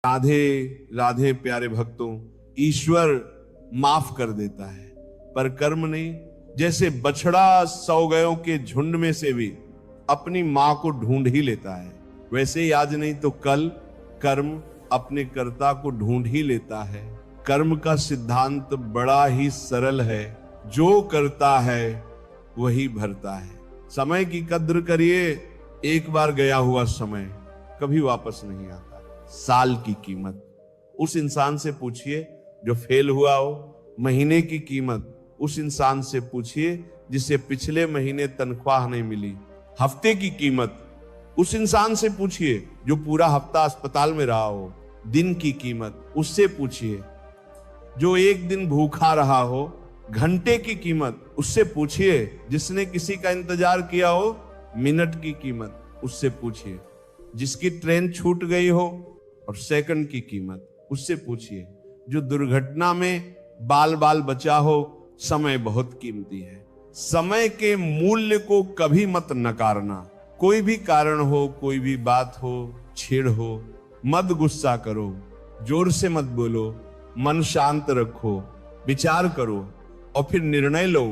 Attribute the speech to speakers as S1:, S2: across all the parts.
S1: राधे राधे प्यारे भक्तों, ईश्वर माफ कर देता है पर कर्म नहीं। जैसे बछड़ा 100 गायों के झुंड में से भी अपनी मां को ढूंढ ही लेता है, वैसे ही आज नहीं तो कल कर्म अपने कर्ता को ढूंढ ही लेता है। कर्म का सिद्धांत बड़ा ही सरल है, जो करता है वही भरता है। समय की कद्र करिए, एक बार गया हुआ समय कभी वापस नहीं आता। साल की कीमत उस इंसान से पूछिए जो फेल हुआ हो, महीने की कीमत उस इंसान से पूछिए जिसे पिछले महीने तनख्वाह नहीं मिली, हफ्ते की कीमत उस इंसान से पूछिए जो पूरा हफ्ता अस्पताल में रहा हो, दिन की कीमत उससे पूछिए जो एक दिन भूखा रहा हो, घंटे की कीमत उससे पूछिए जिसने किसी का इंतजार किया हो, मिनट की कीमत उससे पूछिए जिसकी ट्रेन छूट गई हो, और सेकंड की कीमत उससे पूछिए जो दुर्घटना में बाल बाल बचा हो। समय बहुत कीमती है। समय के मूल्य को कभी मत नकारना। कोई भी कारण हो, कोई भी बात हो, छेड़ हो, मत गुस्सा करो, जोर से मत बोलो, मन शांत रखो, विचार करो और फिर निर्णय लो।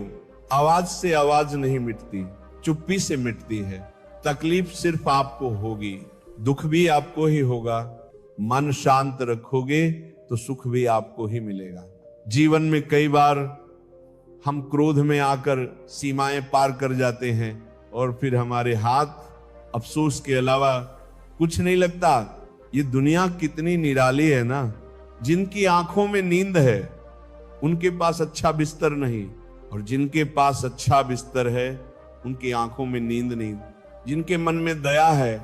S1: आवाज से आवाज नहीं मिटती, चुप्पी से मिटती है। तकलीफ सिर्फ आपको होगी, दुख भी आपको ही होगा। मन शांत रखोगे तो सुख भी आपको ही मिलेगा। जीवन में कई बार हम क्रोध में आकर सीमाएं पार कर जाते हैं और फिर हमारे हाथ अफसोस के अलावा कुछ नहीं लगता। ये दुनिया कितनी निराली है ना। जिनकी आंखों में नींद है उनके पास अच्छा बिस्तर नहीं, और जिनके पास अच्छा बिस्तर है उनकी आंखों में नींद नहीं। जिनके मन में दया है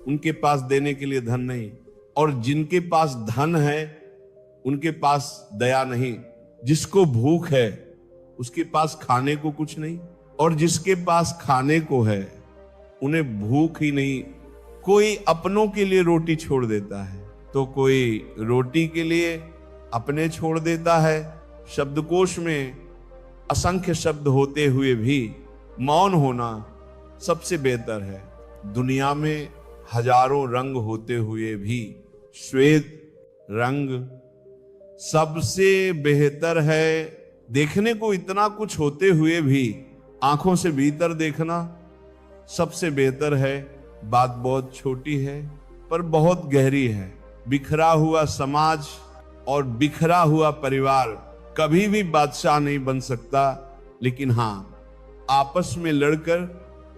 S1: उनके पास देने के लिए धन नहीं, और जिनके पास धन है उनके पास दया नहीं। जिसको भूख है उसके पास खाने को कुछ नहीं, और जिसके पास खाने को है उन्हें भूख ही नहीं। कोई अपनों के लिए रोटी छोड़ देता है तो कोई रोटी के लिए अपने छोड़ देता है। शब्दकोश में असंख्य शब्द होते हुए भी मौन होना सबसे बेहतर है। दुनिया में हजारों रंग होते हुए भी श्वेत रंग सबसे बेहतर है। देखने को इतना कुछ होते हुए भी आंखों से भीतर देखना सबसे बेहतर है। बात बहुत छोटी है पर बहुत गहरी है। बिखरा हुआ समाज और बिखरा हुआ परिवार कभी भी बादशाह नहीं बन सकता, लेकिन हां, आपस में लड़कर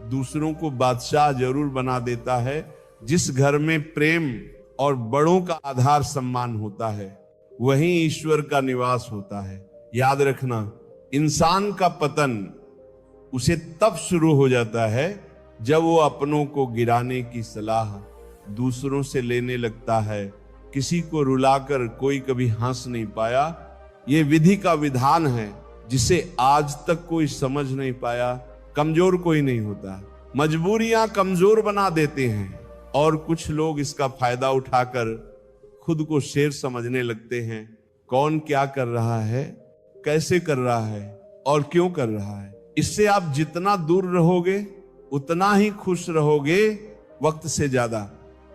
S1: दूसरों को बादशाह जरूर बना देता है। जिस घर में प्रेम और बड़ों का आधार सम्मान होता है वहीं ईश्वर का निवास होता है। याद रखना, इंसान का पतन उसे तब शुरू हो जाता है जब वो अपनों को गिराने की सलाह दूसरों से लेने लगता है। किसी को रुलाकर कोई कभी हंस नहीं पाया। ये विधि का विधान है जिसे आज तक कोई समझ नहीं पाया। कमजोर कोई नहीं होता, मजबूरियां कमजोर बना देते हैं, और कुछ लोग इसका फायदा उठाकर खुद को शेर समझने लगते हैं। कौन क्या कर रहा है, कैसे कर रहा है और क्यों कर रहा है, इससे आप जितना दूर रहोगे उतना ही खुश रहोगे। वक्त से ज्यादा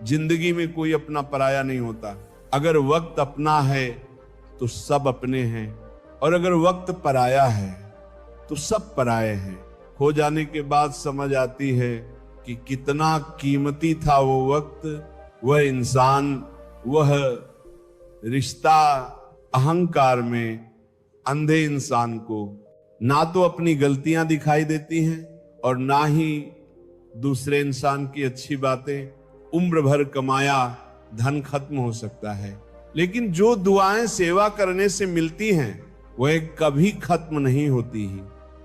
S1: जिंदगी में कोई अपना पराया नहीं होता। अगर वक्त अपना है तो सब अपने हैं, और अगर वक्त पराया है तो सब पराये हैं। खो जाने के बाद समझ आती है कि कितना कीमती था वो वक्त, वह इंसान, वह रिश्ता। अहंकार में अंधे इंसान को ना तो अपनी गलतियां दिखाई देती हैं और ना ही दूसरे इंसान की अच्छी बातें। उम्र भर कमाया धन खत्म हो सकता है, लेकिन जो दुआएं सेवा करने से मिलती हैं वह कभी खत्म नहीं होती ही।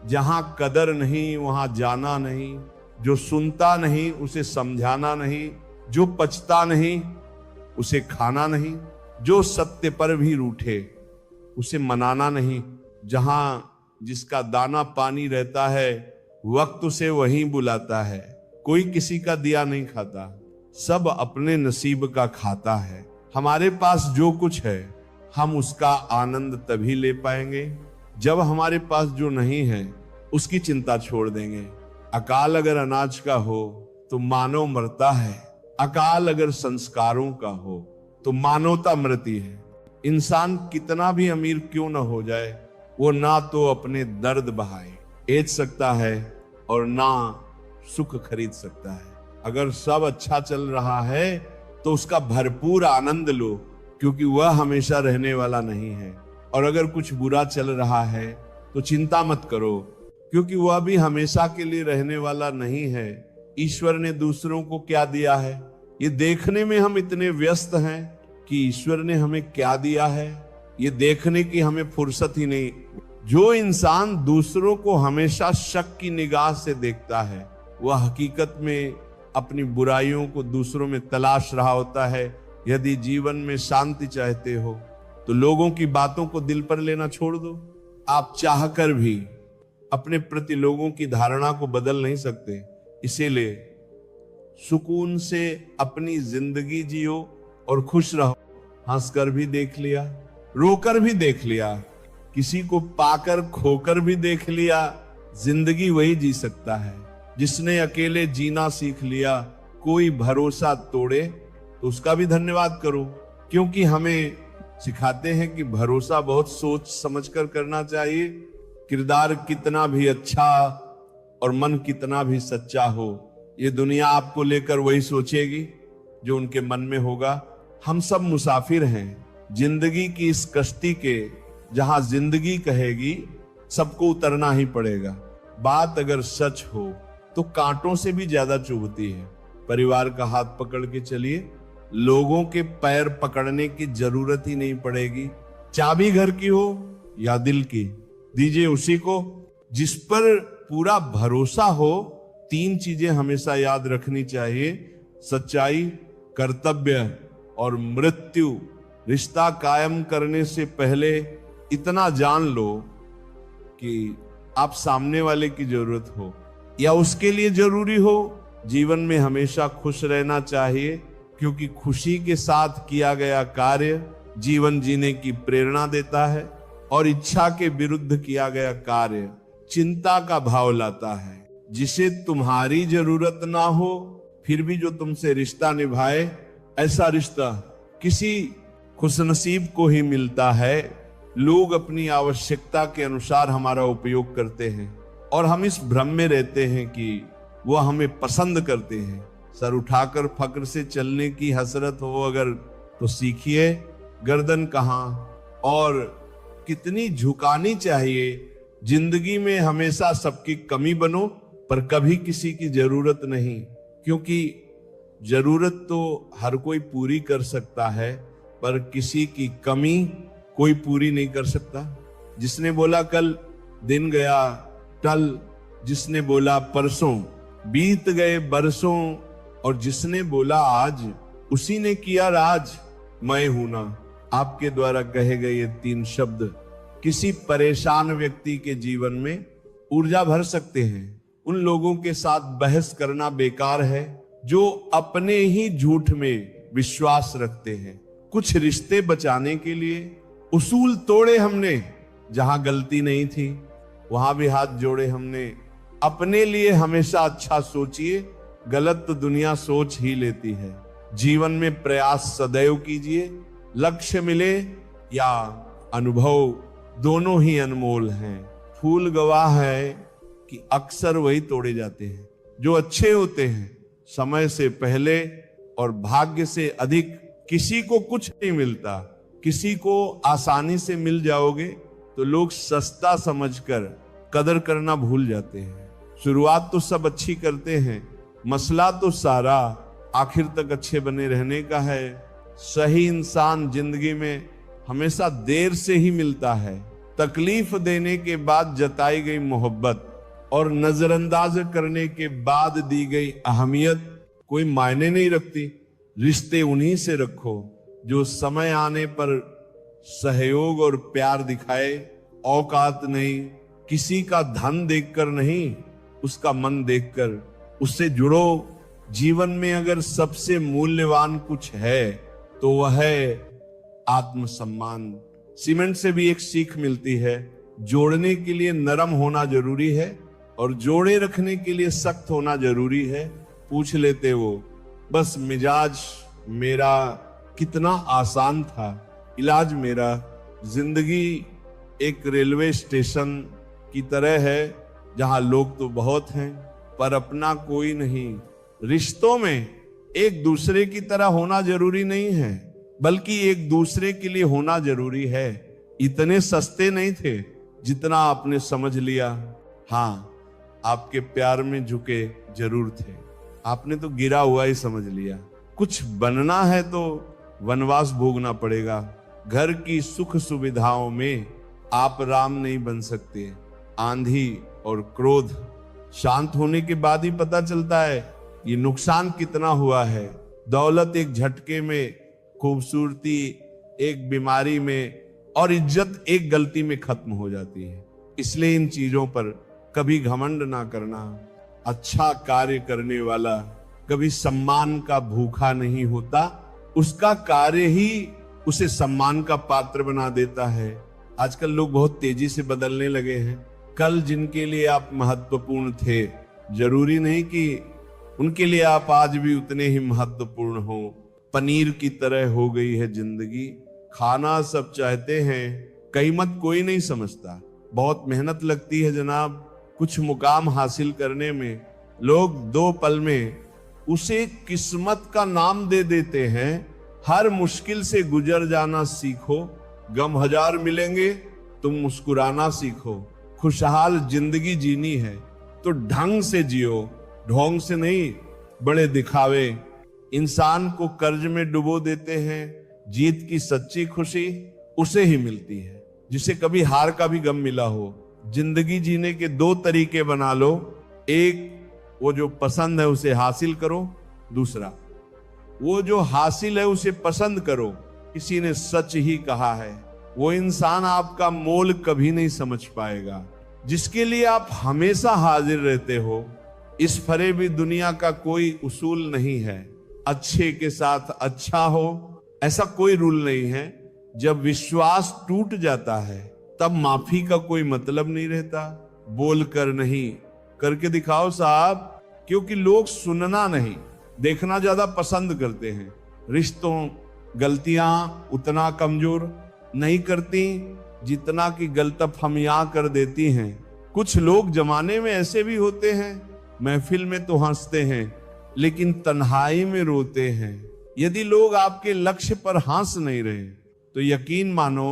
S1: जहां कदर नहीं वहां जाना नहीं, जो सुनता नहीं उसे समझाना नहीं, जो पचता नहीं उसे खाना नहीं, जो सत्य पर भी रूठे उसे मनाना नहीं। जहां जिसका दाना पानी रहता है वक्त उसे वहीं बुलाता है। कोई किसी का दिया नहीं खाता, सब अपने नसीब का खाता है। हमारे पास जो कुछ है हम उसका आनंद तभी ले पाएंगे जब हमारे पास जो नहीं है उसकी चिंता छोड़ देंगे। अकाल अगर अनाज का हो तो मानव मरता है, अकाल अगर संस्कारों का हो तो मानवता मरती है। इंसान कितना भी अमीर क्यों न हो जाए, वो ना तो अपने दर्द बहाए बेच सकता है और ना सुख खरीद सकता है। अगर सब अच्छा चल रहा है तो उसका भरपूर आनंद लो, क्योंकि वह हमेशा रहने वाला नहीं है। और अगर कुछ बुरा चल रहा है तो चिंता मत करो, क्योंकि वह भी हमेशा के लिए रहने वाला नहीं है। ईश्वर ने दूसरों को क्या दिया है, ये देखने में हम इतने व्यस्त हैं कि ईश्वर ने हमें क्या दिया है, ये देखने की हमें फुर्सत ही नहीं। जो इंसान दूसरों को हमेशा शक की निगाह से देखता है, वह हकीकत में अपनी बुराइयों को दूसरों में तलाश रहा होता है। यदि जीवन में शांति चाहते हो तो लोगों की बातों को दिल पर लेना छोड़ दो। आप चाहकर भी अपने प्रति लोगों की धारणा को बदल नहीं सकते, इसीलिए सुकून से अपनी जिंदगी जियो और खुश रहो। हंसकर भी देख लिया, रोकर भी देख लिया, किसी को पाकर खोकर भी देख लिया। जिंदगी वही जी सकता है जिसने अकेले जीना सीख लिया। कोई भरोसा तोड़े तो उसका भी धन्यवाद करो, क्योंकि हमें सिखाते हैं कि भरोसा बहुत सोच समझकर करना चाहिए। किरदार कितना भी अच्छा और मन कितना भी सच्चा हो, ये दुनिया आपको लेकर वही सोचेगी जो उनके मन में होगा। हम सब मुसाफिर हैं जिंदगी की इस कश्ती के, जहां जिंदगी कहेगी सबको उतरना ही पड़ेगा। बात अगर सच हो तो कांटों से भी ज्यादा चुभती है। परिवार का हाथ पकड़ के चलिए, लोगों के पैर पकड़ने की जरूरत ही नहीं पड़ेगी। चाबी घर की हो या दिल की, दीजिए उसी को जिस पर पूरा भरोसा हो। 3 चीजें हमेशा याद रखनी चाहिए: सच्चाई, कर्तव्य और मृत्यु। रिश्ता कायम करने से पहले इतना जान लो कि आप सामने वाले की जरूरत हो या उसके लिए जरूरी हो। जीवन में हमेशा खुश रहना चाहिए, क्योंकि खुशी के साथ किया गया कार्य जीवन जीने की प्रेरणा देता है, और इच्छा के विरुद्ध किया गया कार्य चिंता का भाव लाता है। जिसे तुम्हारी जरूरत ना हो फिर भी जो तुमसे रिश्ता निभाए, ऐसा रिश्ता किसी खुशनसीब को ही मिलता है। लोग अपनी आवश्यकता के अनुसार हमारा उपयोग करते हैं और हम इस भ्रम में रहते हैं कि वो हमें पसंद करते हैं। सर उठाकर फक्र से चलने की हसरत हो अगर तो सीखिए गर्दन कहां और कितनी झुकानी चाहिए। जिंदगी में हमेशा सबकी कमी बनो, पर कभी किसी की जरूरत नहीं, क्योंकि जरूरत तो हर कोई पूरी कर सकता है, पर किसी की कमी कोई पूरी नहीं कर सकता। जिसने बोला कल दिन गया टल, जिसने बोला परसों बीत गए बरसों, और जिसने बोला आज उसी ने किया राज। मैं हूं ना, आपके द्वारा कहे गए ये 3 शब्द किसी परेशान व्यक्ति के जीवन में ऊर्जा भर सकते हैं। उन लोगों के साथ बहस करना बेकार है जो अपने ही झूठ में विश्वास रखते हैं। कुछ रिश्ते बचाने के लिए उसूल तोड़े हमने, जहां गलती नहीं थी वहां भी हाथ जोड़े हमने। अपने लिए हमेशा अच्छा सोचिए, गलत तो दुनिया सोच ही लेती है। जीवन में प्रयास सदैव कीजिए, लक्ष्य मिले या अनुभव दोनों ही अनमोल हैं। फूल गवाह है कि अक्सर वही तोड़े जाते हैं जो अच्छे होते हैं। समय से पहले और भाग्य से अधिक किसी को कुछ नहीं मिलता। किसी को आसानी से मिल जाओगे तो लोग सस्ता समझकर कदर करना भूल जाते हैं। शुरुआत तो सब अच्छी करते हैं, मसला तो सारा आखिर तक अच्छे बने रहने का है। सही इंसान जिंदगी में हमेशा देर से ही मिलता है। तकलीफ देने के बाद जताई गई मोहब्बत और नजरअंदाज करने के बाद दी गई अहमियत कोई मायने नहीं रखती। रिश्ते उन्हीं से रखो जो समय आने पर सहयोग और प्यार दिखाए। औकात नहीं, किसी का धन देखकर नहीं, उसका मन देखकर उससे जुड़ो। जीवन में अगर सबसे मूल्यवान कुछ है तो वह है आत्मसम्मान। सीमेंट से भी एक सीख मिलती है, जोड़ने के लिए नरम होना जरूरी है और जोड़े रखने के लिए सख्त होना जरूरी है। पूछ लेते वो बस मिजाज मेरा कितना आसान था। इलाज मेरा, जिंदगी एक रेलवे स्टेशन की तरह है जहां लोग तो बहुत हैं पर अपना कोई नहीं। रिश्तों में एक दूसरे की तरह होना जरूरी नहीं है, बल्कि एक दूसरे के लिए होना जरूरी है। इतने सस्ते नहीं थे जितना आपने समझ लिया। हाँ, आपके प्यार में झुके जरूर थे, आपने तो गिरा हुआ ही समझ लिया। कुछ बनना है तो वनवास भोगना पड़ेगा। घर की सुख सुविधाओं में आप राम नहीं बन सकते। आंधी और क्रोध शांत होने के बाद ही पता चलता है ये नुकसान कितना हुआ है। दौलत एक झटके में, खूबसूरती एक बीमारी में, और इज्जत एक गलती में खत्म हो जाती है। इसलिए इन चीजों पर कभी घमंड ना करना। अच्छा कार्य करने वाला कभी सम्मान का भूखा नहीं होता, उसका कार्य ही उसे सम्मान का पात्र बना देता है। आजकल लोग बहुत तेजी से बदलने लगे हैं। कल जिनके लिए आप महत्वपूर्ण थे, जरूरी नहीं कि उनके लिए आप आज भी उतने ही महत्वपूर्ण हो। पनीर की तरह हो गई है जिंदगी, खाना सब चाहते हैं, कीमत कोई नहीं समझता। बहुत मेहनत लगती है जनाब कुछ मुकाम हासिल करने में। लोग 2 पल में उसे किस्मत का नाम दे देते हैं। हर मुश्किल से गुजर जाना सीखो, गम 1000 मिलेंगे तुम मुस्कुराना सीखो। खुशहाल जिंदगी जीनी है तो ढंग से जियो, ढोंग से नहीं, बड़े दिखावे इंसान को कर्ज में डुबो देते हैं। जीत की सच्ची खुशी उसे ही मिलती है जिसे कभी हार का भी गम मिला हो। जिंदगी जीने के 2 तरीके बना लो, एक वो जो पसंद है उसे हासिल करो, दूसरा वो जो हासिल है उसे पसंद करो। किसी ने सच ही कहा है, वो इंसान आपका मोल कभी नहीं समझ पाएगा जिसके लिए आप हमेशा हाजिर रहते हो। इस फरेबी दुनिया का कोई उसूल नहीं है, अच्छे के साथ अच्छा हो ऐसा कोई रूल नहीं है। जब विश्वास टूट जाता है तब माफी का कोई मतलब नहीं रहता। बोल कर नहीं, करके दिखाओ साहब, क्योंकि लोग सुनना नहीं देखना ज्यादा पसंद करते हैं। रिश्तों गलतियां उतना कमजोर नहीं करती जितना कि गलतफ हम यहां कर देती हैं। कुछ लोग जमाने में ऐसे भी होते हैं, महफिल में तो हंसते हैं लेकिन तन्हाई में रोते हैं। यदि लोग आपके लक्ष्य पर हंस नहीं रहे तो यकीन मानो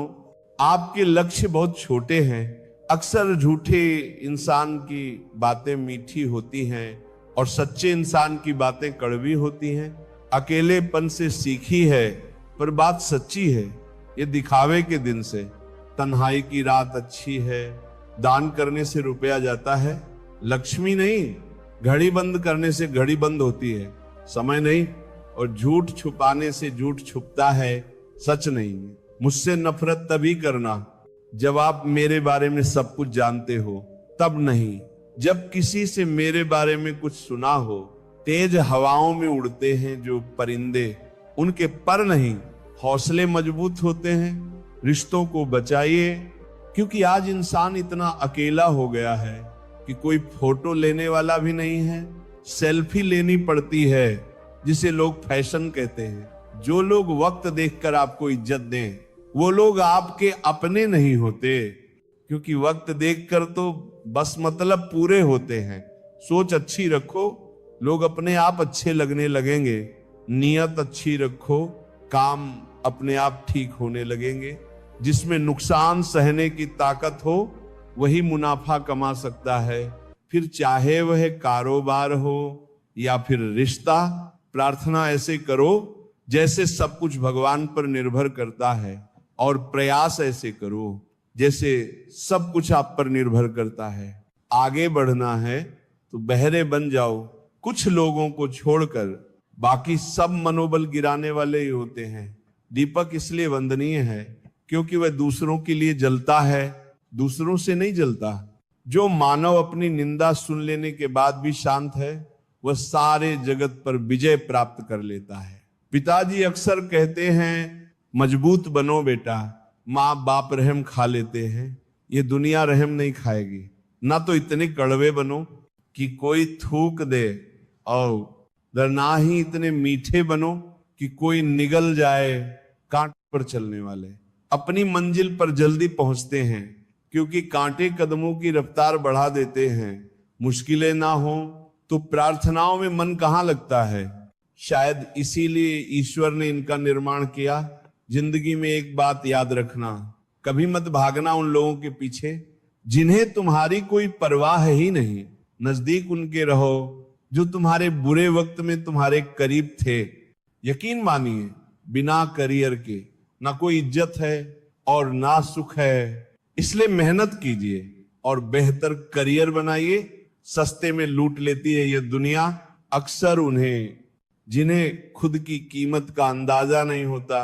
S1: आपके लक्ष्य बहुत छोटे हैं। अक्सर झूठे इंसान की बातें मीठी होती हैं और सच्चे इंसान की बातें कड़वी होती हैं। अकेलेपन से सीखी है पर बात सच्ची है, ये दिखावे के दिन से। तन्हाई की रात अच्छी है, दान करने से रुपया जाता है। लक्ष्मी नहीं, घड़ी बंद करने से घड़ी बंद होती है, समय नहीं। और झूठ छुपाने से झूठ छुपता है, सच नहीं। मुझसे नफरत तभी करना जब आप मेरे बारे में सब कुछ जानते हो, तब नहीं जब किसी से मेरे बारे में कुछ सुना हो। तेज हवाओं में उड़ते हैं जो परिंदे, उनके पर नहीं हौसले मजबूत होते हैं। रिश्तों को बचाइए, क्योंकि आज इंसान इतना अकेला हो गया है कि कोई फोटो लेने वाला भी नहीं है। सेल्फी लेनी पड़ती है जिसे लोग फैशन कहते हैं। जो लोग वक्त देखकर आपको इज्जत दें वो लोग आपके अपने नहीं होते, क्योंकि वक्त देखकर तो बस मतलब पूरे होते हैं। सोच अच्छी रखो, लोग अपने आप अच्छे लगने लगेंगे। नियत अच्छी रखो, काम अपने आप ठीक होने लगेंगे। जिसमें नुकसान सहने की ताकत हो वही मुनाफा कमा सकता है, फिर चाहे वह कारोबार हो या फिर रिश्ता। प्रार्थना ऐसे करो जैसे सब कुछ भगवान पर निर्भर करता है, और प्रयास ऐसे करो जैसे सब कुछ आप पर निर्भर करता है। आगे बढ़ना है तो बहरे बन जाओ। कुछ लोगों को छोड़कर बाकी सब मनोबल गिराने वाले ही होते हैं। दीपक इसलिए वंदनीय है क्योंकि वह दूसरों के लिए जलता है, दूसरों से नहीं जलता। जो मानव अपनी निंदा सुन लेने के बाद भी शांत है, वह सारे जगत पर विजय प्राप्त कर लेता है। पिताजी अक्सर कहते हैं मजबूत बनो बेटा, माँ बाप रहम खा लेते हैं, ये दुनिया रहम नहीं खाएगी। ना तो इतने कड़वे बनो कि कोई थूक दे, और ना ही इतने मीठे बनो कि कोई निगल जाए, कांटे पर चलने वाले अपनी मंजिल पर जल्दी पहुंचते हैं, क्योंकि कांटे कदमों की रफ्तार बढ़ा देते हैं। मुश्किलें ना हो तो प्रार्थनाओं में मन कहाँ लगता है। शायद इसीलिए ईश्वर ने इनका निर्माण किया। जिंदगी में एक बात याद रखना, कभी मत भागना उन लोगों के पीछे जिन्हें तुम्हारी कोई परवाह ही नहीं। नजदीक उनके रहो जो तुम्हारे बुरे वक्त में तुम्हारे करीब थे। यकीन मानिए, बिना करियर के ना कोई इज्जत है और ना सुख है। इसलिए मेहनत कीजिए और बेहतर करियर बनाइए। सस्ते में लूट लेती है ये दुनिया। अक्सर उन्हें जिन्हें खुद की कीमत का अंदाजा नहीं होता,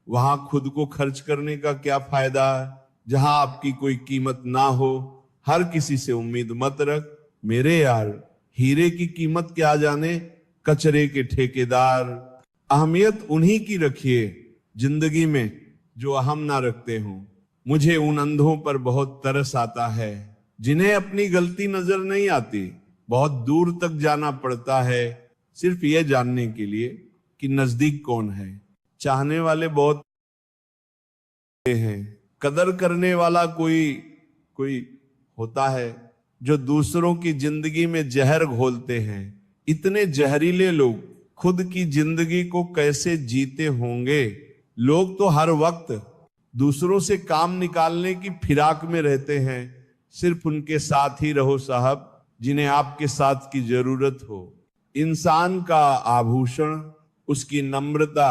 S1: वहां खुद को खर्च करने का क्या फायदा। जहां आपकी कोई कीमत ना हो, हर किसी से उम्मीद मत रख। मेरे यार, हीरे की कीमत क्या जाने कचरे के ठेकेदार। अहमियत उन्हीं की रखिए जिंदगी में जो अहम ना रखते हो। मुझे उन अंधों पर बहुत तरस आता है जिन्हें अपनी गलती नजर नहीं आती। बहुत दूर तक जाना पड़ता है सिर्फ ये जानने के लिए कि नजदीक कौन है। चाहने वाले बहुत हैं, कदर करने वाला कोई होता है जो दूसरों की जिंदगी में जहर घोलते हैं। इतने जहरीले लोग खुद की जिंदगी को कैसे जीते होंगे। लोग तो हर वक्त दूसरों से काम निकालने की फिराक में रहते हैं। सिर्फ उनके साथ ही रहो साहब जिन्हें आपके साथ की जरूरत हो। इंसान का आभूषण उसकी नम्रता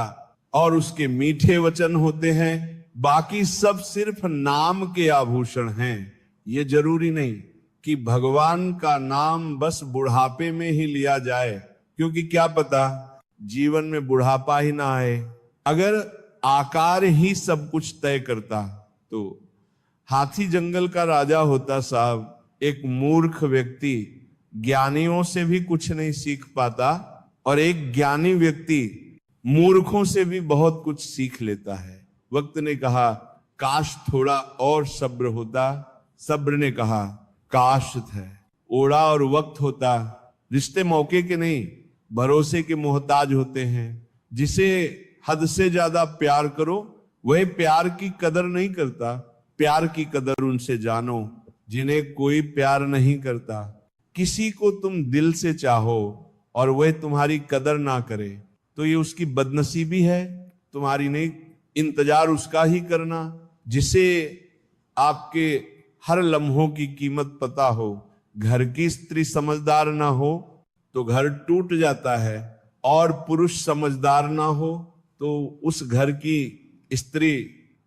S1: और उसके मीठे वचन होते हैं। बाकी सब सिर्फ नाम के आभूषण हैं। ये जरूरी नहीं कि भगवान का नाम बस बुढ़ापे में ही लिया जाए, क्योंकि क्या पता जीवन में बुढ़ापा ही ना आए। अगर आकार ही सब कुछ तय करता तो हाथी जंगल का राजा होता साहब। एक मूर्ख व्यक्ति ज्ञानियों से भी कुछ नहीं सीख पाता और एक ज्ञानी व्यक्ति मूर्खों से भी बहुत कुछ सीख लेता है। वक्त ने कहा काश थोड़ा और सब्र होता। सब्र ने कहा काश है ओढ़ा और वक्त होता। रिश्ते मौके के नहीं भरोसे के मोहताज होते हैं। जिसे हद से ज्यादा प्यार करो वह प्यार की कदर नहीं करता। प्यार की कदर उनसे जानो जिन्हें कोई प्यार नहीं करता। किसी को तुम दिल से चाहो और वह तुम्हारी कदर ना करे तो ये उसकी बदनसीबी है, तुम्हारी नहीं। इंतजार उसका ही करना जिसे आपके हर लम्हों की कीमत पता हो। घर की स्त्री समझदार ना हो तो घर टूट जाता है, और पुरुष समझदार ना हो तो उस घर की स्त्री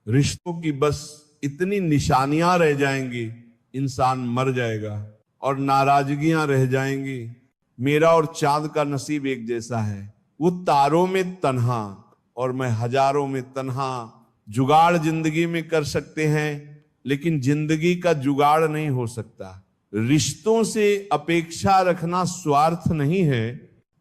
S1: रिश्तों की बस इतनी निशानियां रह जाएंगी, इंसान मर जाएगा और नाराजगियां रह जाएंगी। मेरा और चांद का नसीब एक जैसा है। वो तारों में तन्हा और मैं हजारों में तन्हा। जुगाड़ जिंदगी में कर सकते हैं लेकिन जिंदगी का जुगाड़ नहीं हो सकता। रिश्तों से अपेक्षा रखना स्वार्थ नहीं है,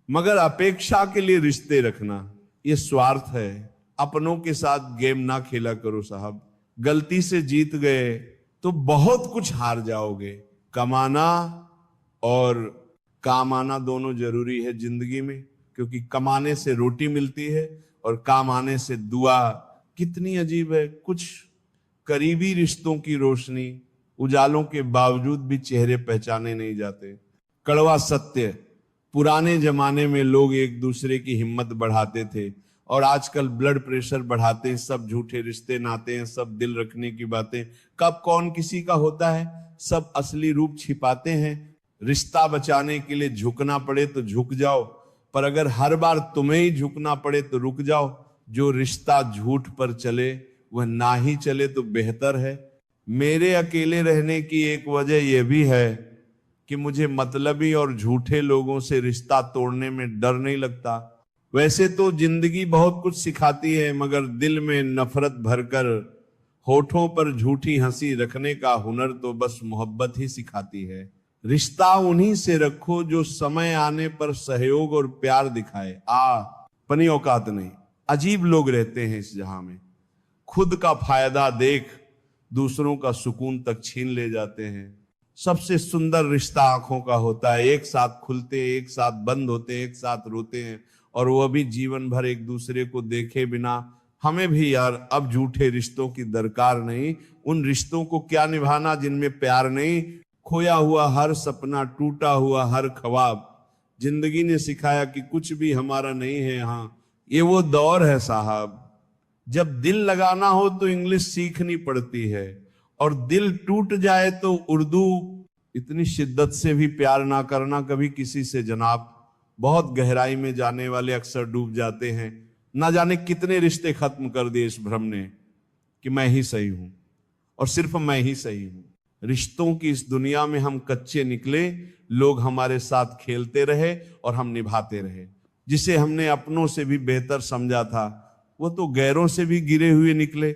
S1: मगर अपेक्षा के लिए रिश्ते रखना ये स्वार्थ है। अपनों के साथ गेम ना खेला करो साहब। गलती से जीत गए तो बहुत कुछ हार जाओगे। कमाना और काम आना दोनों जरूरी है जिंदगी में, क्योंकि कमाने से रोटी मिलती है और काम आने से दुआ। कितनी अजीब है, कुछ करीबी रिश्तों की रोशनी उजालों के बावजूद भी चेहरे पहचाने नहीं जाते। कड़वा सत्य, पुराने जमाने में लोग एक दूसरे की हिम्मत बढ़ाते थे और आजकल ब्लड प्रेशर बढ़ाते हैं। सब झूठे रिश्ते नाते हैं, सब दिल रखने की बातें। कब कौन किसी का होता है, सब असली रूप छिपाते हैं। रिश्ता बचाने के लिए झुकना पड़े तो झुक जाओ, पर अगर हर बार तुम्हें ही झुकना पड़े तो रुक जाओ। जो रिश्ता झूठ पर चले वह ना ही चले तो बेहतर है। मेरे अकेले रहने की एक वजह यह भी है कि मुझे मतलबी और झूठे लोगों से रिश्ता तोड़ने में डर नहीं लगता। वैसे तो जिंदगी बहुत कुछ सिखाती है, मगर दिल में नफरत भरकर होठों पर झूठी हंसी रखने का हुनर तो बस मोहब्बत ही सिखाती है। रिश्ता उन्हीं से रखो जो समय आने पर सहयोग और प्यार दिखाए। अपनी औकात नहीं। अजीब लोग रहते हैं इस जहां में, खुद का फायदा देख दूसरों का सुकून तक छीन ले जाते हैं। सबसे सुंदर रिश्ता आंखों का होता है। एक साथ खुलते, एक साथ बंद होते, एक साथ रोते हैं और वह भी जीवन भर एक दूसरे को देखे बिना। हमें भी यार अब झूठे रिश्तों की दरकार नहीं, उन रिश्तों को क्या निभाना जिनमें प्यार नहीं। खोया हुआ हर सपना, टूटा हुआ हर ख्वाब, जिंदगी ने सिखाया कि कुछ भी हमारा नहीं है यहाँ। ये वो दौर है साहब, जब दिल लगाना हो तो इंग्लिश सीखनी पड़ती है, और दिल टूट जाए तो उर्दू। इतनी शिद्दत से भी प्यार ना करना कभी किसी से जनाब। बहुत गहराई में जाने वाले अक्सर डूब जाते हैं। ना जाने कितने रिश्ते खत्म कर दिए इस भ्रम ने कि मैं ही सही हूं और सिर्फ मैं ही सही हूं। रिश्तों की इस दुनिया में हम कच्चे निकले, लोग हमारे साथ खेलते रहे और हम निभाते रहे। जिसे हमने अपनों से भी बेहतर समझा था, वो तो गैरों से भी गिरे हुए निकले।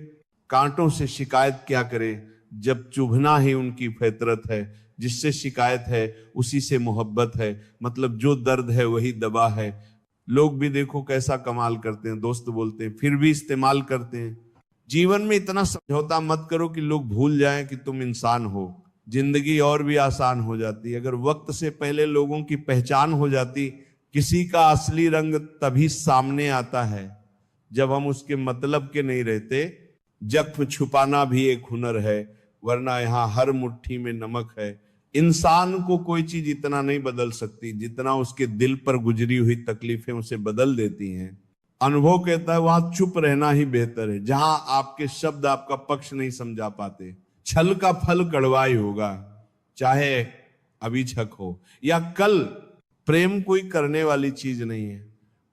S1: कांटों से शिकायत क्या करे जब चुभना ही उनकी फितरत है। जिससे शिकायत है उसी से मोहब्बत है, मतलब जो दर्द है वही दवा है। लोग भी देखो कैसा कमाल करते हैं, दोस्त बोलते हैं फिर भी इस्तेमाल करते हैं। जीवन में इतना समझौता मत करो कि लोग भूल जाएं कि तुम इंसान हो। जिंदगी और भी आसान हो जाती। अगर वक्त से पहले लोगों की पहचान हो जाती, किसी का असली रंग तभी सामने आता है जब हम उसके मतलब के नहीं रहते। जख्म छुपाना भी एक हुनर है, वरना यहाँ हर मुट्ठी में नमक है। इंसान को कोई चीज इतना नहीं बदल सकती जितना उसके दिल पर गुजरी हुई तकलीफें उसे बदल देती हैं। अनुभव कहता है वहां चुप रहना ही बेहतर है, जहां आपके शब्द आपका पक्ष नहीं समझा पाते। छल का फल कड़वा ही होगा, चाहे अभी छक हो या कल। प्रेम कोई करने वाली चीज नहीं है।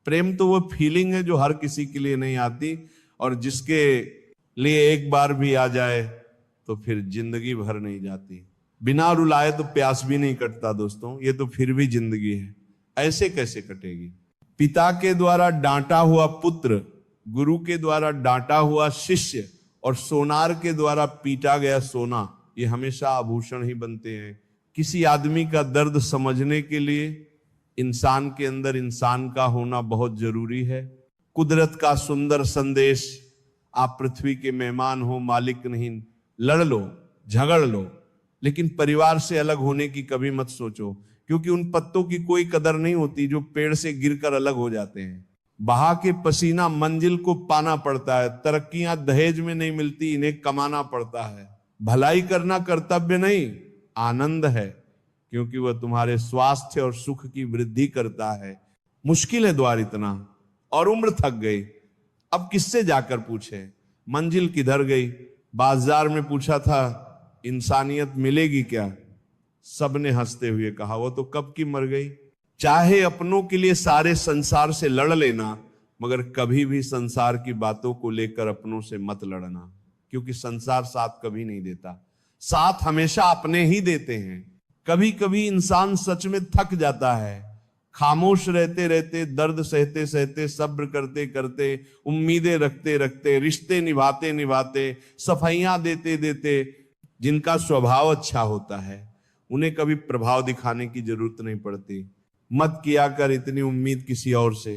S1: प्रेम तो वो फीलिंग है जो हर किसी के लिए नहीं आती, और जिसके लिए एक बार भी आ जाए तो फिर जिंदगी भर नहीं जाती। बिना रुलाए तो प्यास भी नहीं कटता दोस्तों, ये तो फिर भी जिंदगी है। ऐसे कैसे कटेगी? पिता के द्वारा डांटा हुआ पुत्र, गुरु के द्वारा डांटा हुआ शिष्य, और सोनार के द्वारा पीटा गया सोना, ये हमेशा आभूषण ही बनते हैं। किसी आदमी का दर्द समझने के लिए इंसान के अंदर इंसान का होना बहुत जरूरी है। कुदरत का सुंदर संदेश, आप पृथ्वी के मेहमान हो, मालिक नहीं। लड़ लो, झगड़ लो, लेकिन परिवार से अलग होने की कभी मत सोचो, क्योंकि उन पत्तों की कोई कदर नहीं होती जो पेड़ से गिरकर अलग हो जाते हैं। बहा के पसीना मंजिल को पाना पड़ता है। तरक्कियां दहेज में नहीं मिलती, इन्हें कमाना पड़ता है। भलाई करना कर्तव्य नहीं, आनंद है, क्योंकि वह तुम्हारे स्वास्थ्य और सुख की वृद्धि करता है। मुश्किल है द्वार इतना, और उम्र थक गई, अब किससे जाकर पूछे मंजिल किधर गई। बाजार में पूछा था इंसानियत मिलेगी क्या, सबने हंसते हुए कहा वो तो कब की मर गई। चाहे अपनों के लिए सारे संसार से लड़ लेना, मगर कभी भी संसार की बातों को लेकर अपनों से मत लड़ना, क्योंकि संसार साथ कभी नहीं देता, साथ हमेशा अपने ही देते हैं। कभी कभी इंसान सच में थक जाता है, खामोश रहते रहते, दर्द सहते सहते, सब्र करते करते, उम्मीदें रखते रखते, रिश्ते निभाते निभाते, सफाइयां देते देते। जिनका स्वभाव अच्छा होता है उन्हें कभी प्रभाव दिखाने की जरूरत नहीं पड़ती। मत किया कर इतनी उम्मीद किसी और से,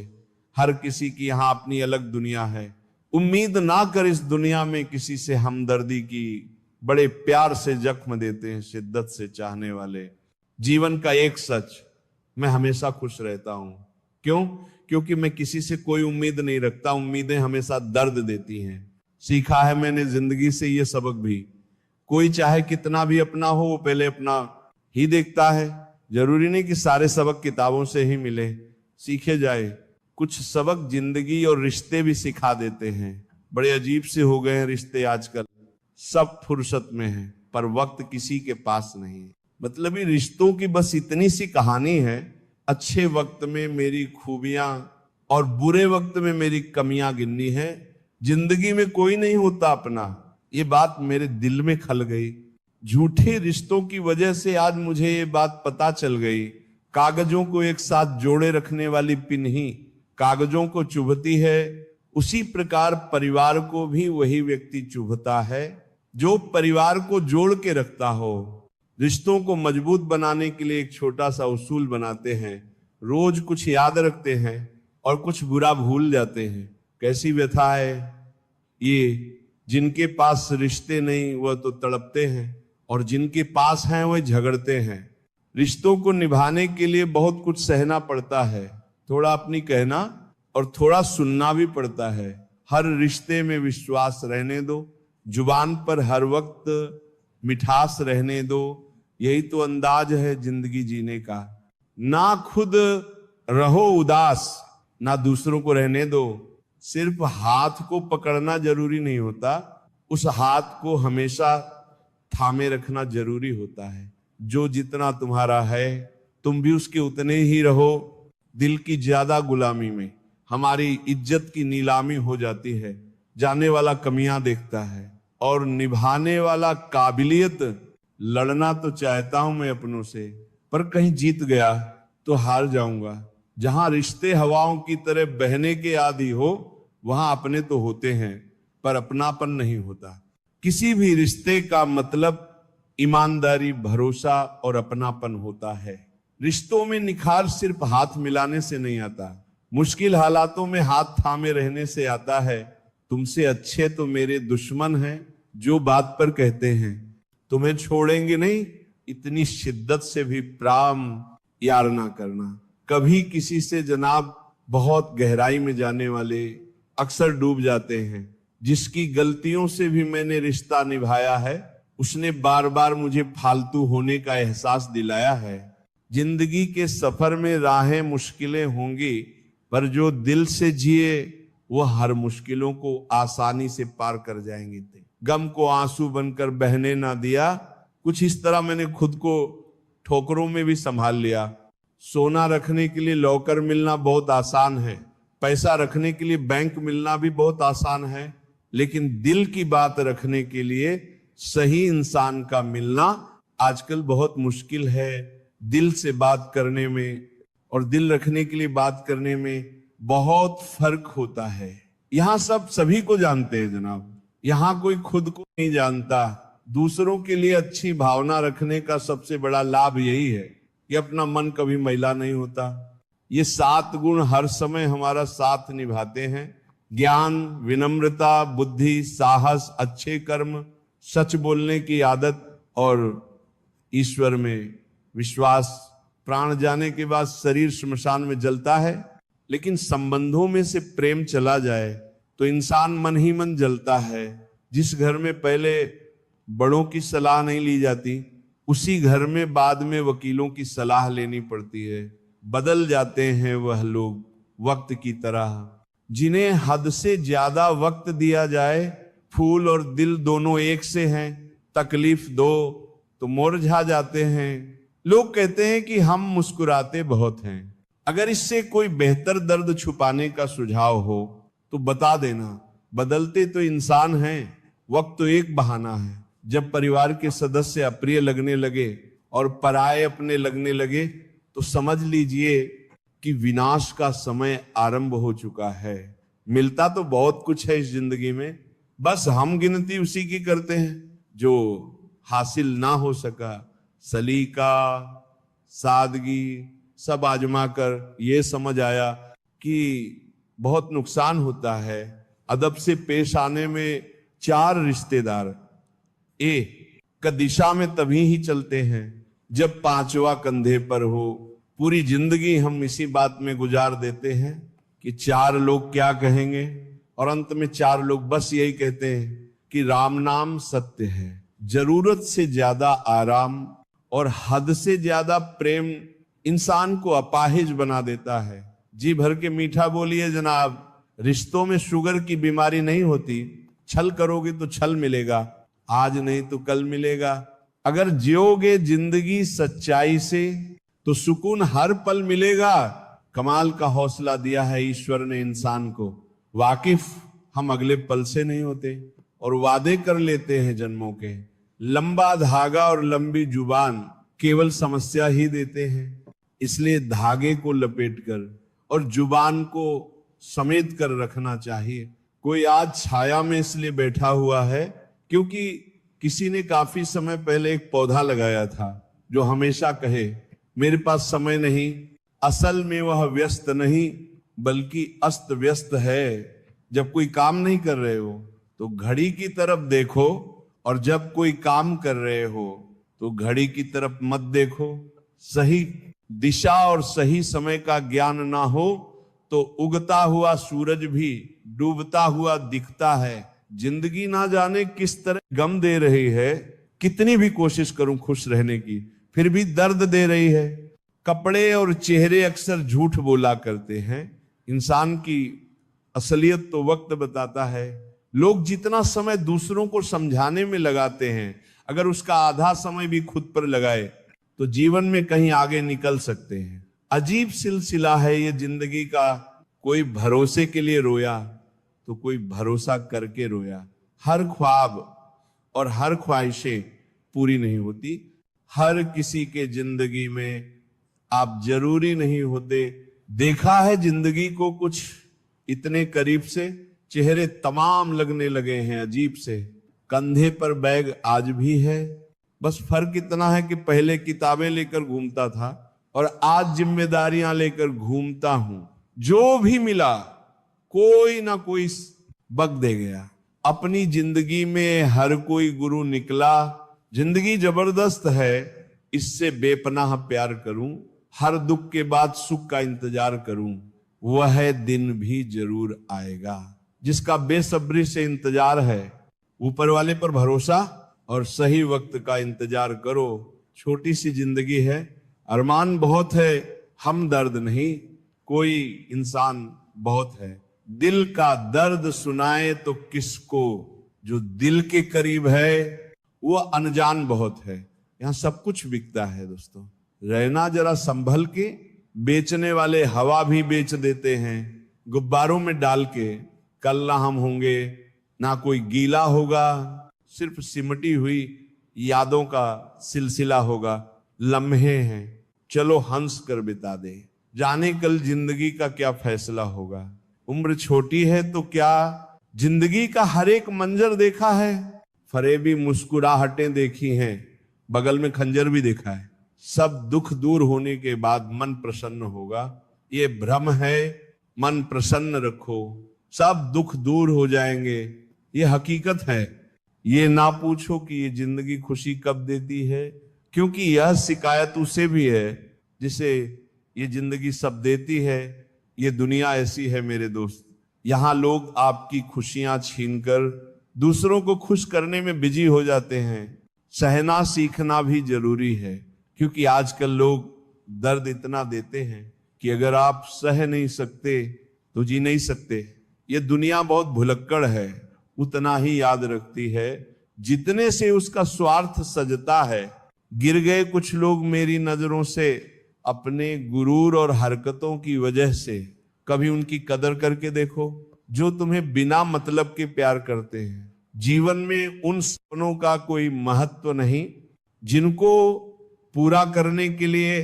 S1: हर किसी की यहाँ अपनी अलग दुनिया है। उम्मीद ना कर इस दुनिया में किसी से हमदर्दी की, बड़े प्यार से जख्म देते हैं शिद्दत से चाहने वाले। जीवन का एक सच, मैं हमेशा खुश रहता हूं। क्यों? क्योंकि मैं किसी से कोई उम्मीद नहीं रखता। उम्मीदें हमेशा दर्द देती हैं। सीखा है मैंने जिंदगी से ये सबक भी, कोई चाहे कितना भी अपना हो, वो पहले अपना ही देखता है। जरूरी नहीं कि सारे सबक किताबों से ही मिले, सीखे जाए। कुछ सबक जिंदगी और रिश्ते भी सिखा देते हैं। बड़े अजीब से हो गए हैं रिश्ते आजकल, सब फुर्सत में है पर वक्त किसी के पास नहीं है। मतलब ये रिश्तों की बस इतनी सी कहानी है, अच्छे वक्त में मेरी खूबियां और बुरे वक्त में मेरी कमियां गिननी है। जिंदगी में कोई नहीं होता अपना, ये बात मेरे दिल में खल गई। झूठे रिश्तों की वजह से आज मुझे ये बात पता चल गई। कागजों को एक साथ जोड़े रखने वाली पिन ही कागजों को चुभती है, उसी प्रकार परिवार को भी वही व्यक्ति चुभता है जो परिवार को जोड़ के रखता हो। रिश्तों को मजबूत बनाने के लिए एक छोटा सा उसूल बनाते हैं, रोज कुछ याद रखते हैं और कुछ बुरा भूल जाते हैं। कैसी व्यथा है ये, जिनके पास रिश्ते नहीं वह तो तड़पते हैं, और जिनके पास हैं वह झगड़ते हैं। रिश्तों को निभाने के लिए बहुत कुछ सहना पड़ता है, थोड़ा अपनी कहना और थोड़ा सुनना भी पड़ता है। हर रिश्ते में विश्वास रहने दो, जुबान पर हर वक्त मिठास रहने दो। यही तो अंदाज है जिंदगी जीने का। ना खुद रहो उदास, ना दूसरों को रहने दो। सिर्फ हाथ को पकड़ना जरूरी नहीं होता, उस हाथ को हमेशा थामे रखना जरूरी होता है। जो जितना तुम्हारा है तुम भी उसके उतने ही रहो। दिल की ज्यादा गुलामी में हमारी इज्जत की नीलामी हो जाती है। जाने वाला कमियां देखता है और निभाने वाला काबिलियत। लड़ना तो चाहता हूं मैं अपनों से, पर कहीं जीत गया तो हार जाऊंगा। जहां रिश्ते हवाओं की तरह बहने के आदी हो, वहां अपने तो होते हैं पर अपनापन नहीं होता। किसी भी रिश्ते का मतलब ईमानदारी, भरोसा और अपनापन होता है। रिश्तों में निखार सिर्फ हाथ मिलाने से नहीं आता, मुश्किल हालातों में हाथ थामे रहने से आता है। तुमसे अच्छे तो मेरे दुश्मन हैं, जो बात पर कहते हैं तुम्हें छोड़ेंगे नहीं, इतनी शिद्दत से भी प्राण यार ना करना। कभी किसी से जनाब बहुत गहराई में जाने वाले अक्सर डूब जाते हैं। जिसकी गलतियों से भी मैंने रिश्ता निभाया है, उसने बार बार मुझे फालतू होने का एहसास दिलाया है। जिंदगी के सफर में राहें मुश्किलें होंगी, पर जो दिल से जिए वो हर मुश्किलों को आसानी से पार कर जाएंगे। गम को आंसू बनकर बहने ना दिया। कुछ इस तरह मैंने खुद को ठोकरों में भी संभाल लिया। सोना रखने के लिए लॉकर मिलना बहुत आसान है, पैसा रखने के लिए बैंक मिलना भी बहुत आसान है, लेकिन दिल की बात रखने के लिए सही इंसान का मिलना आजकल बहुत मुश्किल है। दिल से बात करने में और दिल रखने के लिए बात करने में बहुत फर्क होता है। यहां सब सभी को जानते हैं जनाब, यहां कोई खुद को नहीं जानता। दूसरों के लिए अच्छी भावना रखने का सबसे बड़ा लाभ यही है कि अपना मन कभी मैला नहीं होता। ये 7 गुण हर समय हमारा साथ निभाते हैं। ज्ञान, विनम्रता, बुद्धि, साहस, अच्छे कर्म, सच बोलने की आदत और ईश्वर में विश्वास। प्राण जाने के बाद शरीर श्मशान में जलता है, लेकिन संबंधों में से प्रेम चला जाए तो इंसान मन ही मन जलता है। जिस घर में पहले बड़ों की सलाह नहीं ली जाती, उसी घर में बाद में वकीलों की सलाह लेनी पड़ती है। बदल जाते हैं वह लोग वक्त की तरह, जिन्हें हद से ज्यादा वक्त दिया जाए। फूल और दिल दोनों एक से हैं, तकलीफ दो तो मुरझा जाते हैं। लोग कहते हैं कि हम मुस्कुराते बहुत हैं। अगर इससे कोई बेहतर दर्द छुपाने का सुझाव हो तो बता देना। बदलते तो इंसान हैं, वक्त तो एक बहाना है। जब परिवार के सदस्य अप्रिय लगने लगे और पराये अपने लगने लगे तो समझ लीजिए कि विनाश का समय आरंभ हो चुका है। मिलता तो बहुत कुछ है इस जिंदगी में, बस हम गिनती उसी की करते हैं जो हासिल ना हो सका। सलीका, सादगी सब आजमा कर ये समझ आया कि बहुत नुकसान होता है अदब से पेश आने में। 4 रिश्तेदार का दिशा में तभी ही चलते हैं जब 5वां कंधे पर हो। पूरी जिंदगी हम इसी बात में गुजार देते हैं कि 4 लोग क्या कहेंगे, और अंत में 4 लोग बस यही कहते हैं कि राम नाम सत्य है। जरूरत से ज्यादा आराम और हद से ज्यादा प्रेम इंसान को अपाहिज बना देता है। जी भर के मीठा बोलिए जनाब, रिश्तों में शुगर की बीमारी नहीं होती। छल करोगे तो छल मिलेगा, आज नहीं तो कल मिलेगा। अगर जियोगे जिंदगी सच्चाई से तो सुकून हर पल मिलेगा। कमाल का हौसला दिया है ईश्वर ने इंसान को। वाकिफ हम अगले पल से नहीं होते और वादे कर लेते हैं जन्मों के। लंबा धागा और लंबी जुबान केवल समस्या ही देते हैं। इसलिए धागे को लपेटकर और जुबान को समेट कर रखना चाहिए। कोई आज छाया में इसलिए बैठा हुआ है क्योंकि किसी ने काफी समय पहले एक पौधा लगाया था जो हमेशा कहे मेरे पास समय नहीं। असल में वह व्यस्त नहीं बल्कि अस्त व्यस्त है। जब कोई काम नहीं कर रहे हो तो घड़ी की तरफ देखो, और जब कोई काम कर रहे हो तो घड़ी की तरफ मत देखो। सही दिशा और सही समय का ज्ञान ना हो तो उगता हुआ सूरज भी डूबता हुआ दिखता है। जिंदगी ना जाने किस तरह गम दे रही है, कितनी भी कोशिश करूं खुश रहने की फिर भी दर्द दे रही है। कपड़े और चेहरे अक्सर झूठ बोला करते हैं, इंसान की असलियत तो वक्त बताता है। लोग जितना समय दूसरों को समझाने में लगाते हैं, अगर उसका आधा समय भी खुद पर लगाए तो जीवन में कहीं आगे निकल सकते हैं। अजीब सिलसिला है ये जिंदगी का, कोई भरोसे के लिए रोया तो कोई भरोसा करके रोया। हर ख्वाब और हर ख्वाहिशें पूरी नहीं होती, हर किसी के जिंदगी में आप जरूरी नहीं होते। देखा है जिंदगी को कुछ इतने करीब से, चेहरे तमाम लगने लगे हैं अजीब से। कंधे पर बैग आज भी है, बस फर्क इतना है कि पहले किताबें लेकर घूमता था और आज जिम्मेदारियां लेकर घूमता हूं। जो भी मिला कोई ना कोई बक दे गया। अपनी जिंदगी में हर कोई गुरु निकला। जिंदगी जबरदस्त है, इससे बेपनाह प्यार करूं। हर दुख के बाद सुख का इंतजार करूं, वह दिन भी जरूर आएगा। जिसका बेसब्री से इंतजार है, ऊपर वाले पर भरोसा और सही वक्त का इंतजार करो। छोटी सी जिंदगी है, अरमान बहुत है, हमदर्द नहीं। कोई इंसान बहुत है, दिल का दर्द सुनाए तो किसको। जो दिल के करीब है वो अनजान बहुत है। यहां सब कुछ बिकता है दोस्तों, रहना जरा संभल के। बेचने वाले हवा भी बेच देते हैं, गुब्बारों में डाल के। कल ना हम होंगे, ना कोई गीला होगा, सिर्फ सिमटी हुई यादों का सिलसिला होगा। लम्हे हैं, चलो हंस कर बिता दे। जाने कल जिंदगी का क्या फैसला होगा। उम्र छोटी है तो क्या जिंदगी का हर एक मंजर देखा है। फरेबी मुस्कुराहटें देखी हैं, बगल में खंजर भी देखा है। सब दुख दूर होने के बाद मन प्रसन्न होगा। ये भ्रम है, मन प्रसन्न रखो, सब दुख दूर हो जाएंगे। ये हकीकत है। ये ना पूछो कि ये जिंदगी खुशी कब देती है, क्योंकि यह शिकायत उसे भी है जिसे ये जिंदगी सब देती है। ये दुनिया ऐसी है मेरे दोस्त, यहां लोग आपकी खुशियां छीनकर दूसरों को खुश करने में बिजी हो जाते हैं। सहना सीखना भी जरूरी है, क्योंकि आजकल लोग दर्द इतना देते हैं कि अगर आप सह नहीं सकते तो जी नहीं सकते। ये दुनिया बहुत भुलक्कड़ है, उतना ही याद रखती है जितने से उसका स्वार्थ सजता है। गिर गए कुछ लोग मेरी नजरों से अपने गुरूर और हरकतों की वजह से। कभी उनकी कदर करके देखो जो तुम्हें बिना मतलब के प्यार करते हैं। जीवन में उन सपनों का कोई महत्व नहीं जिनको पूरा करने के लिए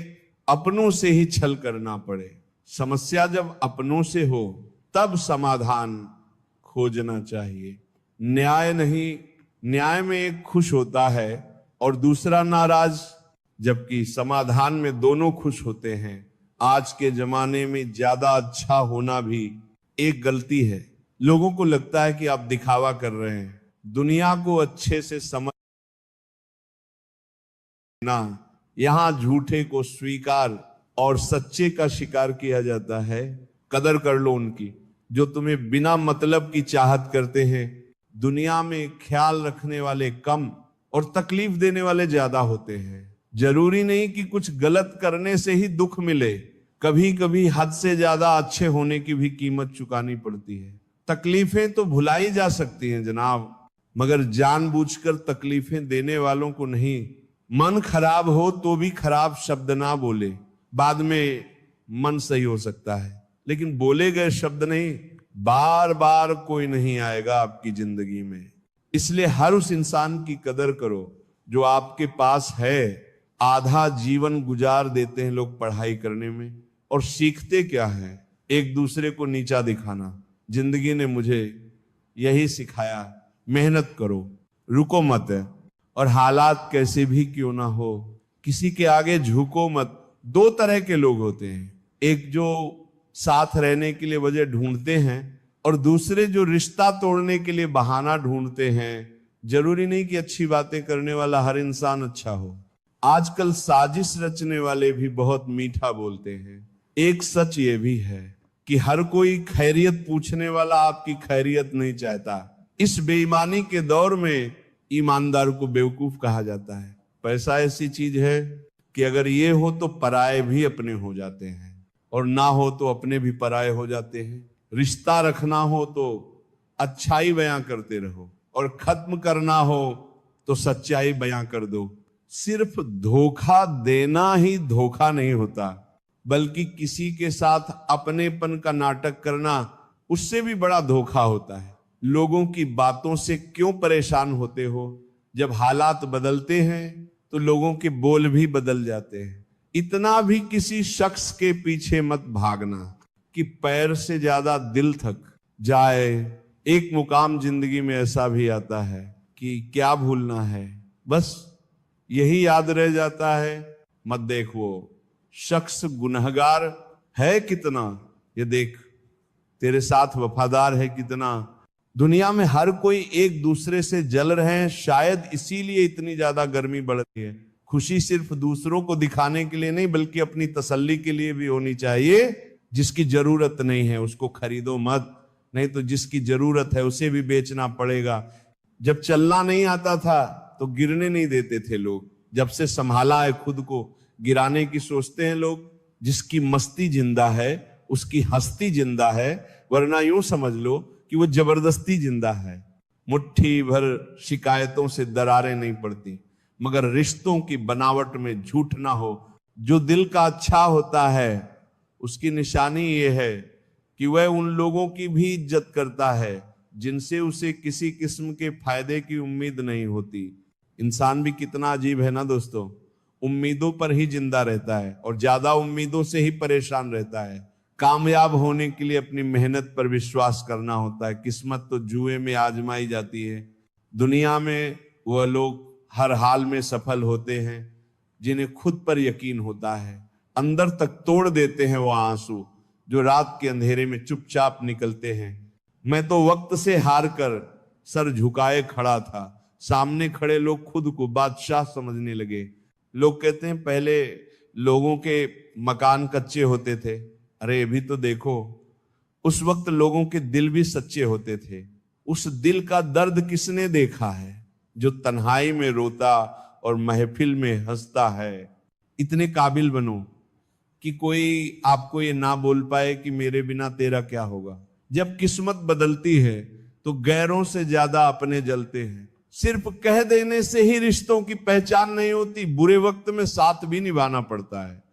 S1: अपनों से ही छल करना पड़े। समस्या जब अपनों से हो तब समाधान खोजना चाहिए, न्याय नहीं। न्याय में एक खुश होता है और दूसरा नाराज, जबकि समाधान में दोनों खुश होते हैं। आज के जमाने में ज्यादा अच्छा होना भी एक गलती है। लोगों को लगता है कि आप दिखावा कर रहे हैं। दुनिया को अच्छे से समझना, यहां झूठे को स्वीकार और सच्चे का शिकार किया जाता है। कदर कर लो उनकी जो तुम्हें बिना मतलब की चाहत करते हैं। दुनिया में ख्याल रखने वाले कम और तकलीफ देने वाले ज्यादा होते हैं। जरूरी नहीं कि कुछ गलत करने से ही दुख मिले, कभी कभी हद से ज्यादा अच्छे होने की भी कीमत चुकानी पड़ती है। तकलीफें तो भुलाई जा सकती हैं जनाब, मगर जानबूझकर तकलीफें देने वालों को नहीं। मन खराब हो तो भी खराब शब्द ना बोले, बाद में मन सही हो सकता है, लेकिन बोले गए शब्द नहीं। बार बार कोई नहीं आएगा आपकी जिंदगी में, इसलिए हर उस इंसान की कदर करो जो आपके पास है। आधा जीवन गुजार देते हैं लोग पढ़ाई करने में, और सीखते क्या है? एक दूसरे को नीचा दिखाना। जिंदगी ने मुझे यही सिखाया, मेहनत करो, रुको मत, और हालात कैसे भी क्यों ना हो किसी के आगे झुको मत। दो तरह के लोग होते हैं, एक जो साथ रहने के लिए वजह ढूंढते हैं और दूसरे जो रिश्ता तोड़ने के लिए बहाना ढूंढते हैं। जरूरी नहीं कि अच्छी बातें करने वाला हर इंसान अच्छा हो। आजकल साजिश रचने वाले भी बहुत मीठा बोलते हैं। एक सच ये भी है कि हर कोई खैरियत पूछने वाला आपकी खैरियत नहीं चाहता। इस बेईमानी के दौर में ईमानदार को बेवकूफ कहा जाता है। पैसा ऐसी चीज है कि अगर ये हो तो पराये भी अपने हो जाते हैं, और ना हो तो अपने भी पराये हो जाते हैं। रिश्ता रखना हो तो अच्छाई बयां करते रहो, और खत्म करना हो तो सच्चाई बयां कर दो। सिर्फ धोखा देना ही धोखा नहीं होता, बल्कि किसी के साथ अपनेपन का नाटक करना उससे भी बड़ा धोखा होता है। लोगों की बातों से क्यों परेशान होते हो? जब हालात बदलते हैं तो लोगों के बोल भी बदल जाते हैं। इतना भी किसी शख्स के पीछे मत भागना कि पैर से ज्यादा दिल थक जाए। एक मुकाम जिंदगी में ऐसा भी आता है कि क्या भूलना है, बस यही याद रह जाता है। मत देख वो शख्स गुनहगार है कितना, ये देख तेरे साथ वफादार है कितना। दुनिया में हर कोई एक दूसरे से जल रहे हैं, शायद इसीलिए इतनी ज्यादा गर्मी बढ़ रही है। खुशी सिर्फ दूसरों को दिखाने के लिए नहीं, बल्कि अपनी तसल्ली के लिए भी होनी चाहिए। जिसकी जरूरत नहीं है उसको खरीदो मत, नहीं तो जिसकी जरूरत है उसे भी बेचना पड़ेगा। जब चलना नहीं आता था तो गिरने नहीं देते थे लोग, जब से संभाला है खुद को गिराने की सोचते हैं लोग। जिसकी मस्ती जिंदा है उसकी हस्ती जिंदा है, वरना यूं समझ लो कि वो जबरदस्ती जिंदा है। मुट्ठी भर शिकायतों से दरारें नहीं पड़ती, मगर रिश्तों की बनावट में झूठ ना हो। जो दिल का अच्छा होता है उसकी निशानी ये है कि वह उन लोगों की भी इज्जत करता है जिनसे उसे किसी किस्म के फायदे की उम्मीद नहीं होती। इंसान भी कितना अजीब है ना दोस्तों, उम्मीदों पर ही जिंदा रहता है और ज्यादा उम्मीदों से ही परेशान रहता है। कामयाब होने के लिए अपनी मेहनत पर विश्वास करना होता है। किस्मत तो जुए में आजमाई जाती है। दुनिया में वह लोग हर हाल में सफल होते हैं जिन्हें खुद पर यकीन होता है। अंदर तक तोड़ देते हैं वो आंसू जो रात के अंधेरे में चुपचाप निकलते हैं। मैं तो वक्त से हार कर सर झुकाए खड़ा था, सामने खड़े लोग खुद को बादशाह समझने लगे। लोग कहते हैं पहले लोगों के मकान कच्चे होते थे। अरे अभी तो देखो, उस वक्त लोगों के दिल भी सच्चे होते थे। उस दिल का दर्द किसने देखा है जो तन्हाई में रोता और महफिल में हंसता है। इतने काबिल बनो कि कोई आपको ये ना बोल पाए कि मेरे बिना तेरा क्या होगा। जब किस्मत बदलती है तो गैरों से ज्यादा अपने जलते हैं। सिर्फ कह देने से ही रिश्तों की पहचान नहीं होती, बुरे वक्त में साथ भी निभाना पड़ता है।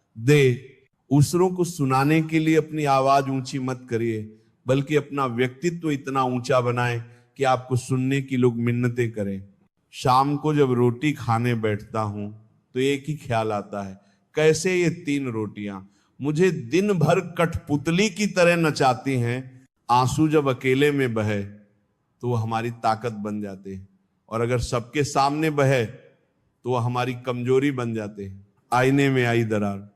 S1: दूसरों को सुनाने के लिए अपनी आवाज ऊंची मत करिए, बल्कि अपना व्यक्तित्व इतना ऊंचा बनाएं कि आपको सुनने की लोग मिन्नतें करें। शाम को जब रोटी खाने बैठता हूं तो एक ही ख्याल आता है, कैसे ये 3 रोटियां मुझे दिन भर कठपुतली की तरह नचाती हैं। आंसू जब अकेले में बहे तो वो हमारी ताकत बन जाते हैं, और अगर सबके सामने बहे तो वो हमारी कमजोरी बन जाते हैं। आईने में आई दरार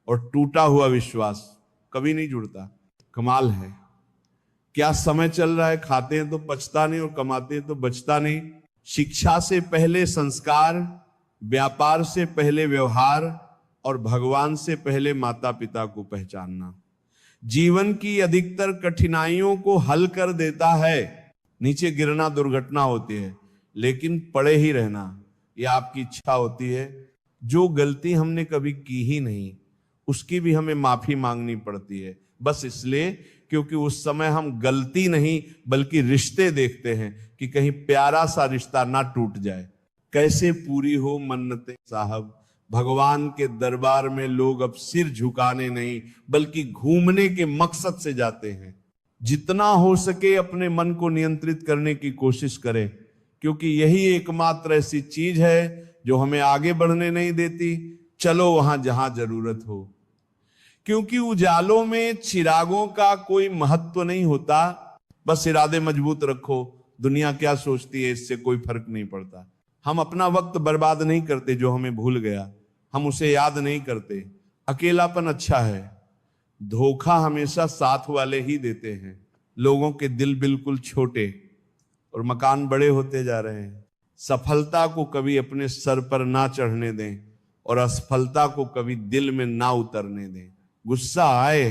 S1: और टूटा हुआ विश्वास कभी नहीं जुड़ता। कमाल है, क्या समय चल रहा है। खाते हैं तो पचता नहीं और कमाते हैं तो बचता नहीं। शिक्षा से पहले संस्कार, व्यापार से पहले व्यवहार और भगवान से पहले माता पिता को पहचानना जीवन की अधिकतर कठिनाइयों को हल कर देता है। नीचे गिरना दुर्घटना होती है, लेकिन पड़े ही रहना यह आपकी इच्छा होती है। जो गलती हमने कभी की ही नहीं उसकी भी हमें माफी मांगनी पड़ती है, बस इसलिए क्योंकि उस समय हम गलती नहीं बल्कि रिश्ते देखते हैं कि कहीं प्यारा सा रिश्ता ना टूट जाए। कैसे पूरी हो मन्नतें साहब, भगवान के दरबार में लोग अब सिर झुकाने नहीं बल्कि घूमने के मकसद से जाते हैं। जितना हो सके अपने मन को नियंत्रित करने की कोशिश करें, क्योंकि यही एकमात्र ऐसी चीज है जो हमें आगे बढ़ने नहीं देती। चलो वहां जहां जरूरत हो, क्योंकि उजालों में चिरागों का कोई महत्व नहीं होता। बस इरादे मजबूत रखो, दुनिया क्या सोचती है इससे कोई फर्क नहीं पड़ता। हम अपना वक्त बर्बाद नहीं करते जो हमें भूल गया, हम उसे याद नहीं करते। अकेलापन अच्छा है, धोखा हमेशा साथ वाले ही देते हैं। लोगों के दिल बिल्कुल छोटे और मकान बड़े होते जा रहे हैं। सफलता को कभी अपने सर पर ना चढ़ने दें, और असफलता को कभी दिल में ना उतरने दें। गुस्सा आए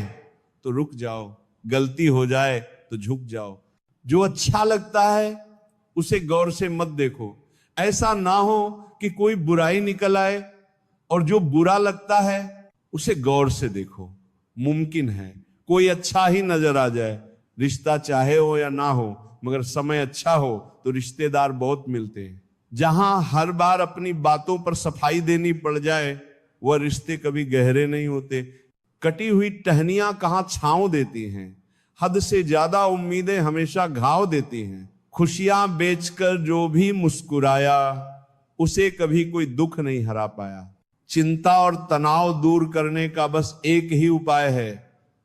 S1: तो रुक जाओ, गलती हो जाए तो झुक जाओ। जो अच्छा लगता है उसे गौर से मत देखो। ऐसा ना हो कि कोई बुराई निकल आए और जो बुरा लगता है उसे गौर से देखो। मुमकिन है कोई अच्छा ही नजर आ जाए। रिश्ता चाहे हो या ना हो, मगर समय अच्छा हो तो रिश्तेदार बहुत मिलते हैं। जहां हर बार अपनी बातों पर सफाई देनी पड़ जाए, वह रिश्ते कभी गहरे नहीं होते। कटी हुई टहनियां कहां छांव देती हैं, हद से ज्यादा उम्मीदें हमेशा घाव देती हैं। खुशियां बेचकर जो भी मुस्कुराया, उसे कभी कोई दुख नहीं हरा पाया। चिंता और तनाव दूर करने का बस एक ही उपाय है,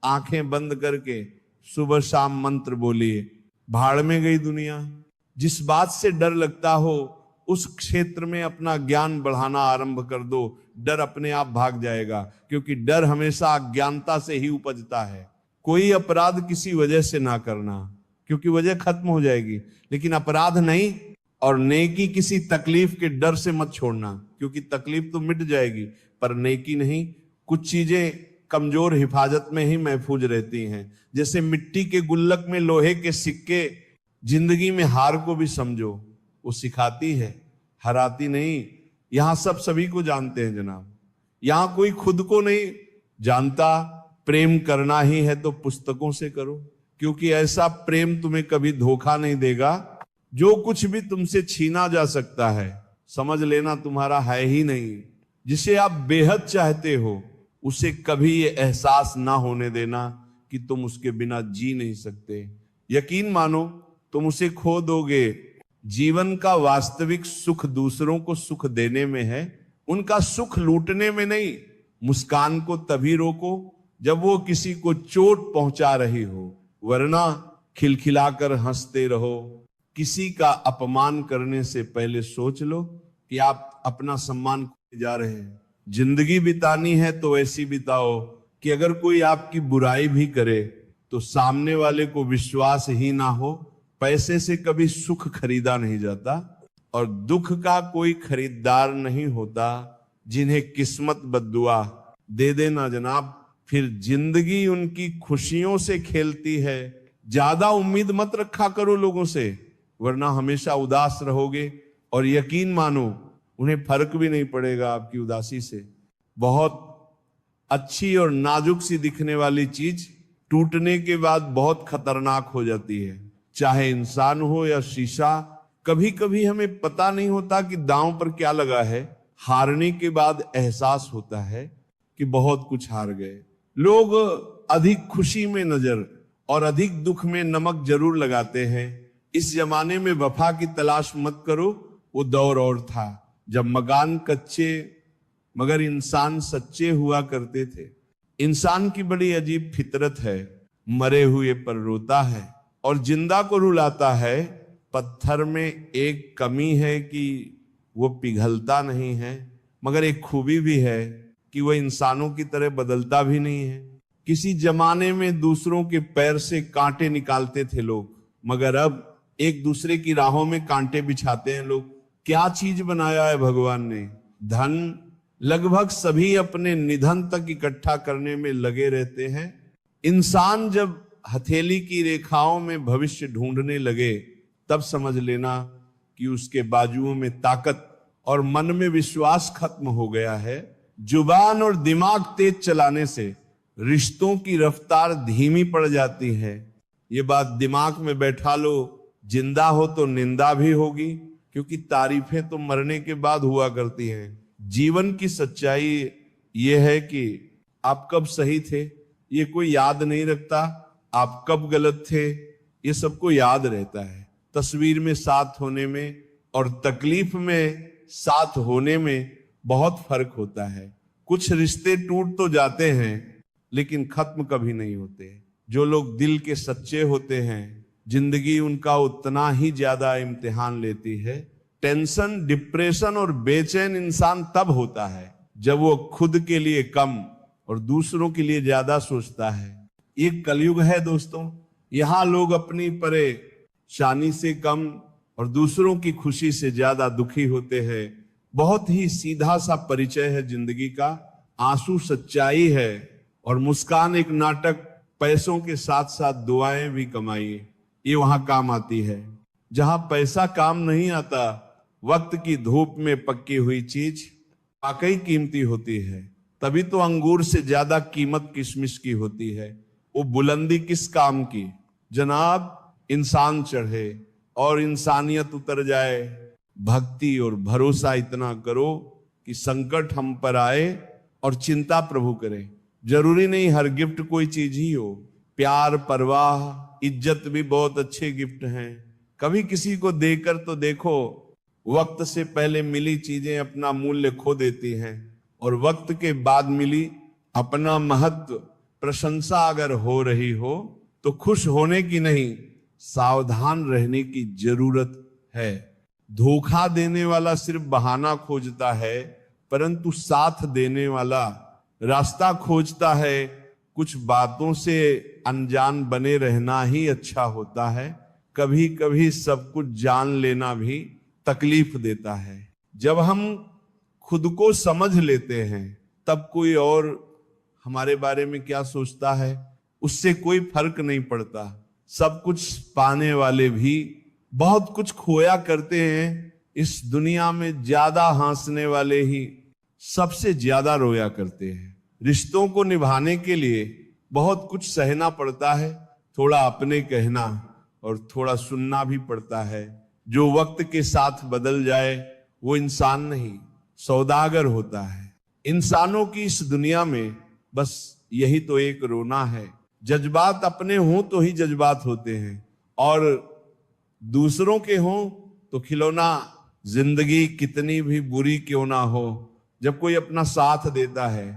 S1: आंखें बंद करके सुबह शाम मंत्र बोलिए। भाड़ में गई दुनिया। जिस बात से डर लगता हो उस क्षेत्र में अपना ज्ञान बढ़ाना आरंभ कर दो। डर अपने आप भाग जाएगा, क्योंकि डर हमेशा अज्ञानता से ही उपजता है। कोई अपराध किसी वजह से ना करना, क्योंकि वजह खत्म हो जाएगी, लेकिन अपराध नहीं। और नेकी किसी तकलीफ के डर से मत छोड़ना, क्योंकि तकलीफ तो मिट जाएगी पर नेकी नहीं। कुछ चीजें कमजोर हिफाजत में ही महफूज रहती हैं। जैसे मिट्टी के गुल्लक में लोहे के सिक्के। जिंदगी में हार को भी समझो, वो सिखाती है, हराती नहीं। यहां सब सभी को जानते हैं जनाब, यहां कोई खुद को नहीं जानता। प्रेम करना ही है तो पुस्तकों से करो, क्योंकि ऐसा प्रेम तुम्हें कभी धोखा नहीं देगा। जो कुछ भी तुमसे छीना जा सकता है, समझ लेना तुम्हारा है ही नहीं। जिसे आप बेहद चाहते हो, उसे कभी ये एहसास ना होने देना कि तुम उसके बिना जी नहीं सकते। यकीन मानो तुम उसे खो दोगे। जीवन का वास्तविक सुख दूसरों को सुख देने में है, उनका सुख लूटने में नहीं। मुस्कान को तभी रोको जब वो किसी को चोट पहुंचा रही हो, वरना खिलखिलाकर हंसते रहो। किसी का अपमान करने से पहले सोच लो कि आप अपना सम्मान खोने जा रहे हैं। जिंदगी बितानी है तो ऐसी बिताओ कि अगर कोई आपकी बुराई भी करे तो सामने वाले को विश्वास ही ना हो। पैसे से कभी सुख खरीदा नहीं जाता और दुख का कोई खरीदार नहीं होता। जिन्हें किस्मत बद्दुआ दे देना जनाब, फिर जिंदगी उनकी खुशियों से खेलती है। ज्यादा उम्मीद मत रखा करो लोगों से, वरना हमेशा उदास रहोगे। और यकीन मानो उन्हें फर्क भी नहीं पड़ेगा आपकी उदासी से। बहुत अच्छी और नाजुक सी दिखने वाली चीज टूटने के बाद बहुत खतरनाक हो जाती है, चाहे इंसान हो या शीशा। कभी कभी हमें पता नहीं होता कि दांव पर क्या लगा है। हारने के बाद एहसास होता है कि बहुत कुछ हार गए। लोग अधिक खुशी में नजर और अधिक दुख में नमक जरूर लगाते हैं। इस जमाने में वफा की तलाश मत करो, वो दौर और था जब मकान कच्चे मगर इंसान सच्चे हुआ करते थे। इंसान की बड़ी अजीब फितरत है, मरे हुए पर रोता है और जिंदा को रुलाता है। पत्थर में एक कमी है कि वो पिघलता नहीं है, मगर एक खूबी भी है कि वह इंसानों की तरह बदलता भी नहीं है। किसी जमाने में दूसरों के पैर से कांटे निकालते थे लोग, मगर अब एक दूसरे की राहों में कांटे बिछाते हैं लोग। क्या चीज बनाया है भगवान ने? धन। लगभग सभी अपने निधन तक इकट्ठा करने में लगे रहते हैं। इंसान जब हथेली की रेखाओं में भविष्य ढूंढने लगे, तब समझ लेना कि उसके बाजुओं में ताकत और मन में विश्वास खत्म हो गया है। जुबान और दिमाग तेज चलाने से रिश्तों की रफ्तार धीमी पड़ जाती है। ये बात दिमाग में बैठा लो। जिंदा हो तो निंदा भी होगी, क्योंकि तारीफें तो मरने के बाद हुआ करती हैं। जीवन की सच्चाई यह है कि आप कब सही थे ये कोई याद नहीं रखता, आप कब गलत थे ये सबको याद रहता है। तस्वीर में साथ होने में और तकलीफ में साथ होने में बहुत फर्क होता है। कुछ रिश्ते टूट तो जाते हैं लेकिन खत्म कभी नहीं होते। जो लोग दिल के सच्चे होते हैं, जिंदगी उनका उतना ही ज्यादा इम्तिहान लेती है। टेंशन, डिप्रेशन और बेचैन इंसान तब होता है जब वो खुद के लिए कम और दूसरों के लिए ज्यादा सोचता है। ये कलयुग है दोस्तों। यहां लोग अपनी परेशानी से कम और दूसरों की खुशी से ज्यादा दुखी होते हैं। बहुत ही सीधा सा परिचय है जिंदगी का। आंसू सच्चाई है और मुस्कान एक नाटक। पैसों के साथ साथ दुआएं भी कमाइए, ये वहां काम आती है। जहां पैसा काम नहीं आता, वक्त की धूप में पक्की हुई चीज वाकई कीमती होती है। तभी तो अंगूर से ज्यादा कीमत किशमिश की होती है। वो बुलंदी किस काम की जनाब, इंसान चढ़े और इंसानियत उतर जाए। भक्ति और भरोसा इतना करो कि संकट हम पर आए और चिंता प्रभु करे। जरूरी नहीं हर गिफ्ट कोई चीज ही हो। प्यार, परवाह, इज्जत भी बहुत अच्छे गिफ्ट हैं। कभी किसी को देकर तो देखो, वक्त से पहले मिली चीजें अपना मूल्य खो देती हैं और वक्त के बाद मिली अपना महत्व। प्रशंसा अगर हो रही हो तो खुश होने की नहीं, सावधान रहने की जरूरत है। धोखा देने वाला सिर्फ बहाना खोजता है, परंतु साथ देने वाला रास्ता खोजता है। कुछ बातों से अनजान बने रहना ही अच्छा होता है। कभी कभी सब कुछ जान लेना भी तकलीफ देता है। जब हम खुद को समझ लेते हैं, तब कोई और हमारे बारे में क्या सोचता है उससे कोई फर्क नहीं पड़ता। सब कुछ पाने वाले भी बहुत कुछ खोया करते हैं। इस दुनिया में ज्यादा हंसने वाले ही सबसे ज्यादा रोया करते हैं। रिश्तों को निभाने के लिए बहुत कुछ सहना पड़ता है। थोड़ा अपने कहना और थोड़ा सुनना भी पड़ता है। जो वक्त के साथ बदल जाए वो इंसान नहीं, सौदागर होता है। इंसानों की इस दुनिया में बस यही तो एक रोना है। जज्बात अपने हों तो ही जज्बात होते हैं, और दूसरों के हों तो खिलौना। जिंदगी कितनी भी बुरी क्यों ना हो, जब कोई अपना साथ देता है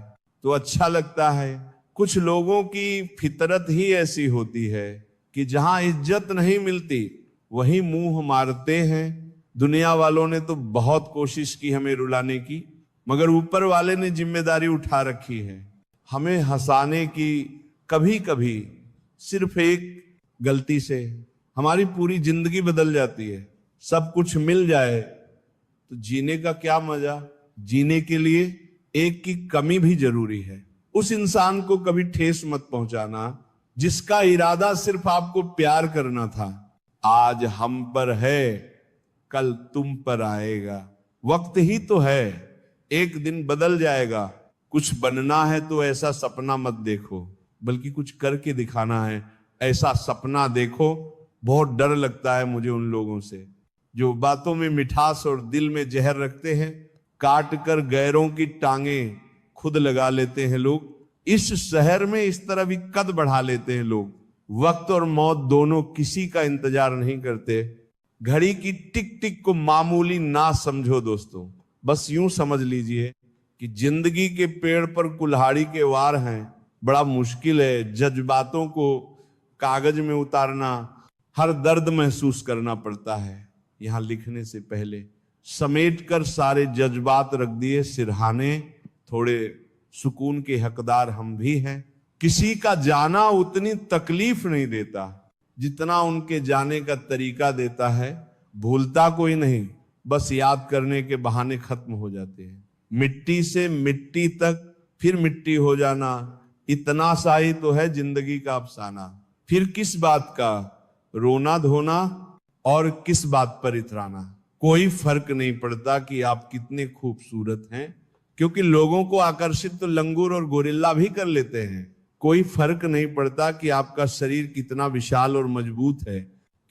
S1: तो अच्छा लगता है। कुछ लोगों की फितरत ही ऐसी होती है कि जहां इज्जत नहीं मिलती वहीं मुंह मारते हैं। दुनिया वालों ने तो बहुत कोशिश की हमें रुलाने की, मगर ऊपर वाले ने जिम्मेदारी उठा रखी है हमें हंसाने की। कभी कभी सिर्फ एक गलती से हमारी पूरी जिंदगी बदल जाती है। सब कुछ मिल जाए तो जीने का क्या मजा। जीने के लिए एक की कमी भी जरूरी है। उस इंसान को कभी ठेस मत पहुंचाना जिसका इरादा सिर्फ आपको प्यार करना था। आज हम पर है, कल तुम पर आएगा। वक्त ही तो है, एक दिन बदल जाएगा। कुछ बनना है तो ऐसा सपना मत देखो, बल्कि कुछ करके दिखाना है ऐसा सपना देखो। बहुत डर लगता है मुझे उन लोगों से जो बातों में मिठास और दिल में जहर रखते हैं। काट कर गैरों की टांगे खुद लगा लेते हैं लोग। इस शहर में इस तरह भी कद बढ़ा लेते हैं लोग। वक्त और मौत दोनों किसी का इंतजार नहीं करते। घड़ी की टिक टिक को मामूली ना समझो दोस्तों। बस यूं समझ लीजिए कि जिंदगी के पेड़ पर कुल्हाड़ी के वार हैं। बड़ा मुश्किल है जज्बातों को कागज में उतारना। हर दर्द महसूस करना पड़ता है। यहां लिखने से पहले समेट कर सारे जज्बात रख दिए सिरहाने। थोड़े सुकून के हकदार हम भी हैं। किसी का जाना उतनी तकलीफ नहीं देता जितना उनके जाने का तरीका देता है। भूलता कोई नहीं, बस याद करने के बहाने खत्म हो जाते हैं। मिट्टी से मिट्टी तक फिर मिट्टी हो जाना, इतना सा ही तो है जिंदगी का अफसाना। फिर किस बात का रोना धोना और किस बात पर इतराना। कोई फर्क नहीं पड़ता कि आप कितने खूबसूरत हैं, क्योंकि लोगों को आकर्षित तो लंगूर और गोरिल्ला भी कर लेते हैं। कोई फर्क नहीं पड़ता कि आपका शरीर कितना विशाल और मजबूत है,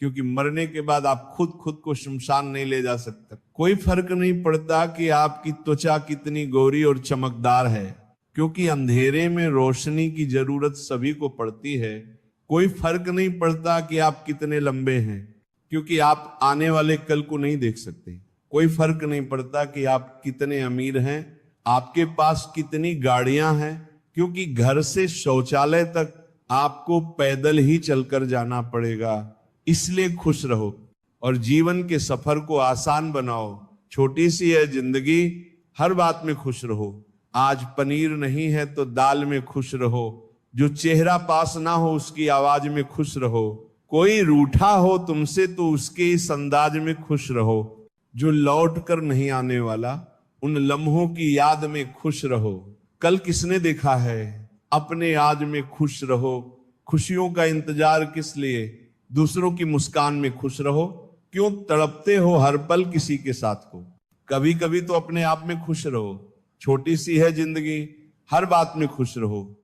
S1: क्योंकि मरने के बाद आप खुद को शमशान नहीं ले जा सकते। कोई फर्क नहीं पड़ता कि आपकी त्वचा कितनी गोरी और चमकदार है, क्योंकि अंधेरे में रोशनी की जरूरत सभी को पड़ती है। कोई फर्क नहीं पड़ता कि आप कितने लंबे हैं, क्योंकि आप आने वाले कल को नहीं देख सकते। कोई फर्क नहीं पड़ता कि आप कितने अमीर हैं, आपके पास कितनी गाड़ियां हैं, क्योंकि घर से शौचालय तक आपको पैदल ही चलकर जाना पड़ेगा। इसलिए खुश रहो और जीवन के सफर को आसान बनाओ। छोटी सी है जिंदगी, हर बात में खुश रहो। आज पनीर नहीं है तो दाल में खुश रहो। जो चेहरा पास ना हो उसकी आवाज में खुश रहो। कोई रूठा हो तुमसे तो उसके इस अंदाज में खुश रहो। जो लौट कर नहीं आने वाला उन लम्हों की याद में खुश रहो। कल किसने देखा है, अपने आज में खुश रहो। खुशियों का इंतजार किस लिए, दूसरों की मुस्कान में खुश रहो। क्यों तड़पते हो हर पल किसी के साथ को, कभी कभी तो अपने आप में खुश रहो। छोटी सी है जिंदगी, हर बात में खुश रहो।